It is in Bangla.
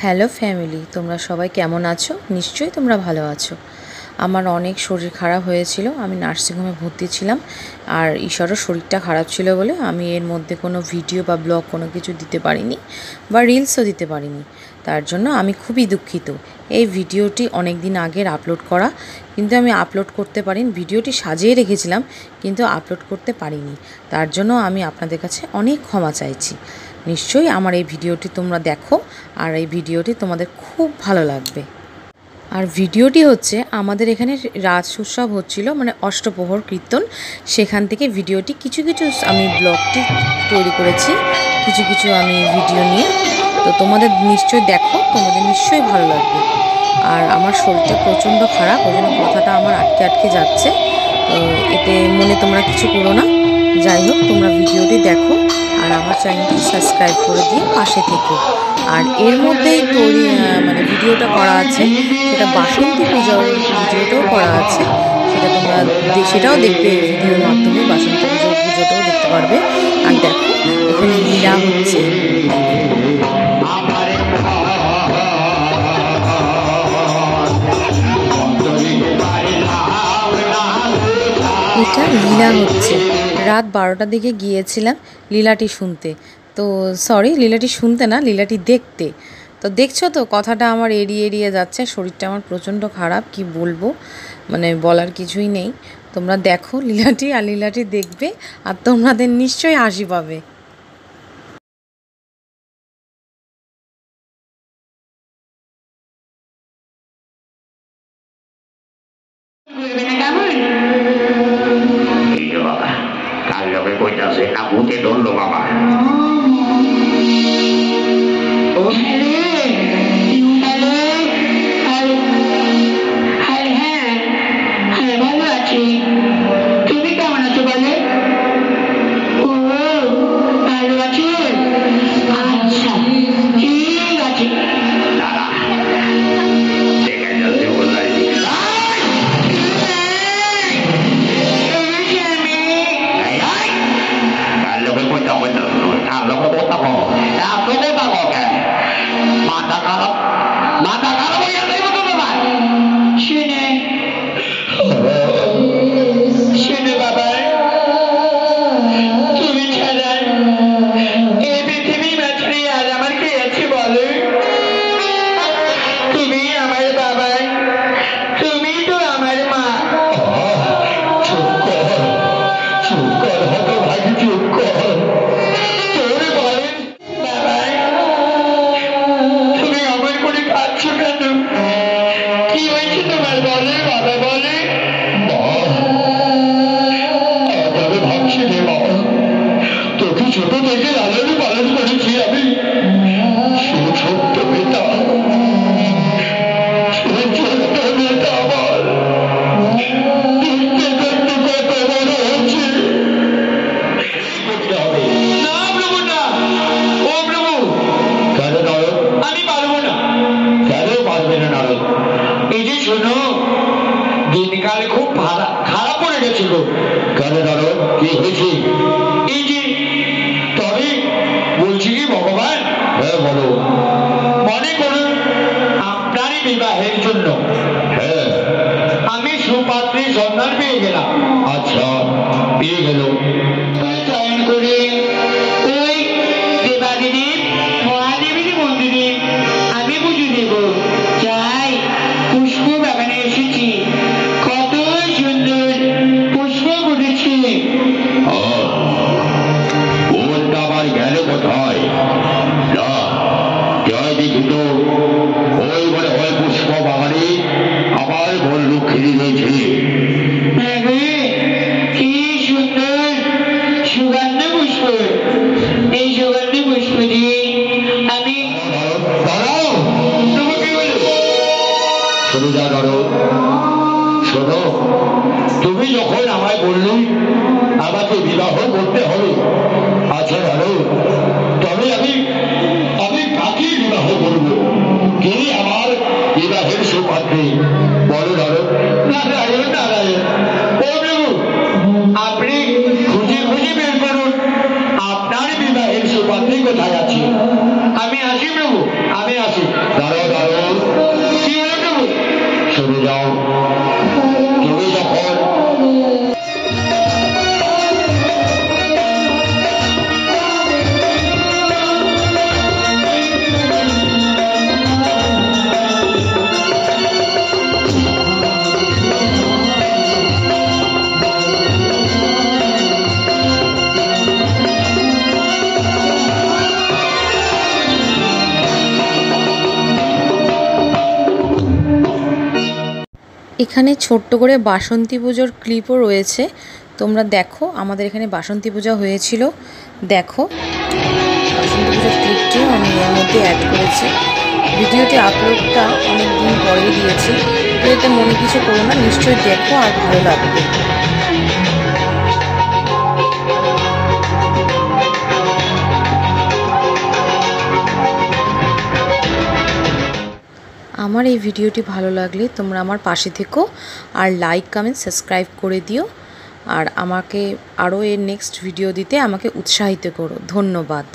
হ্যালো ফ্যামিলি, তোমরা সবাই কেমন আছো? নিশ্চয়ই তোমরা ভালো আছো। আমার অনেক শরীর খারাপ হয়েছিল, আমি নার্সিংহোমে ভর্তি ছিলাম। আর ঈশ্বরও শরীরটা খারাপ ছিল বলে আমি এর মধ্যে কোনো ভিডিও বা ব্লগ কোনো কিছু দিতে পারিনি বা রিলসও দিতে পারিনি। তার জন্য আমি খুবই দুঃখিত। এই ভিডিওটি অনেক দিন আগের আপলোড করা, কিন্তু আমি আপলোড করতে পারিনি। ভিডিওটি সাজিয়ে রেখেছিলাম কিন্তু আপলোড করতে পারিনি। তার জন্য আমি আপনাদের কাছে অনেক ক্ষমা চাইছি। নিশ্চয়ই আমার এই ভিডিওটি তোমরা দেখো, আর এই ভিডিওটি তোমাদের খুব ভালো লাগবে। আর ভিডিওটি হচ্ছে আমাদের এখানে রাজ উৎসব হচ্ছিল, মানে অষ্টপ্রহর কীর্তন, সেখান থেকে ভিডিওটি কিছু আমি ব্লগটি তৈরি করেছি, কিছু আমি ভিডিও নিয়ে। তো তোমাদের নিশ্চয়ই দেখো, তোমাদের নিশ্চয়ই ভালো লাগবে। আর আমার শরীরটা প্রচণ্ড খারাপ, ওই জন্য কথাটা আমার আটকে যাচ্ছে। তো এতে মনে তোমরা কিছু করো না। যাই হোক, তোমরা ভিডিওটি দেখো আর আমার চ্যানেলটি সাবস্ক্রাইব করে দিয়ে পাশে থেকো। আর এর মধ্যেই তৈরি মানে ভিডিওটা করা আছে, সেটা বাসন্তী পুজোর ভিডিওটাও করা আছে, সেটাও দেখবে। ভিডিওর মাধ্যমে বাসন্তী পুজোটাও দেখতে পারবে। আর দেখো, এখানে লীলা হচ্ছে। এটা লীলা হচ্ছে। রাত 12টার দিকে গিয়েছিলাম লীলাটি শুনতে। তো সরি, লীলাটি শুনতে না, লীলাটি দেখতে। তো দেখছো তো, কথাটা আমার এড়িয়ে যাচ্ছে। শরীরটা আমার প্রচণ্ড খারাপ, কি বলবো, মানে বলার কিছুই নেই। তোমরা দেখো লীলাটি, আর লীলাটি দেখবে আর তোমাদের নিশ্চয়ই হাসি পাবে। ভূতে ধরলো বাবা। ভালো আছি, তুমি কেমন আছো বলে? ও ভালো আছি, আচ্ছা ঠিক আছে। ছোট থেকে লালন পালন করেছি আমি, ছোট্ট মেয়েটা আমার দেখতে দেখতে কত বড় হচ্ছে। না প্রভু না, ও প্রভু। কেন নারদ? আমি পারবো না। কেন পারবে না নারদ? এই যে শোনো, দিনকাল খুব খারাপ পড়ে গেছিল। কেন নারদ, কি হয়েছে? এই যে তবে বলছি কি ভগবান। হ্যাঁ বলো। মনে করুন আপনারই বিবাহের জন্য হ্যাঁ আমি সুপাত্রী সন্ধান পেয়ে গেলাম। আচ্ছা, পেয়ে গেল। চয়ন করে ওই দেবাদেবী মহাদেবীর মন্দিরে আমি পুজো দেব চাই। পুষ্প বাগানে এসেছি, কত সুন্দর পুষ্প ফুটেছে। আবার গেল কোথায়? না জয় দেখিত ওই বলে হয় পুষ্প বাগানে আবার বল লক্ষ্মী রয়েছে। কি সুন্দর সুগন্ধ পুষ্প, এই সুগন্ধ পুষ্প দিয়ে আমি শোনো যা ধরো। শোনো, তুমি যখন আমায় বললে আমাকে বিবাহ করতে হবে, আচ্ছা ধরো, তবে আমি কাকে বিবাহ করব? কে আমার বিবাহের সুপাত্রী বলো ধরো। নারায়ণ নারায়ণ। ও প্রভু, আপনি খুঁজে বের করুন আপনার বিবাহের সুপাত্রী কোথায় আছে। আমি আসি প্রভু, আমি আসি। এখানে ছোট্ট করে বাসন্তী পুজোর ক্লিপও রয়েছে, তোমরা দেখো। আমাদের এখানে বাসন্তী পূজা হয়েছিল, দেখো বাসন্তী পুজোর ক্লিপটিও আমি এর মধ্যে অ্যাড করেছি। ভিডিওটি আপলোডটা অনেক দিন পরেই দিয়েছি, তো এতে মনে কিছু করো না, নিশ্চয়ই দেখো আর ভালো লাগবে। আমার এই ভিডিওটি ভালো লাগলে তোমরা আমার পাশে থেকো আর লাইক কমেন্ট সাবস্ক্রাইব করে দিও, আর আমাকে আরও এর নেক্সট ভিডিও দিতে আমাকে উৎসাহিত করো। ধন্যবাদ।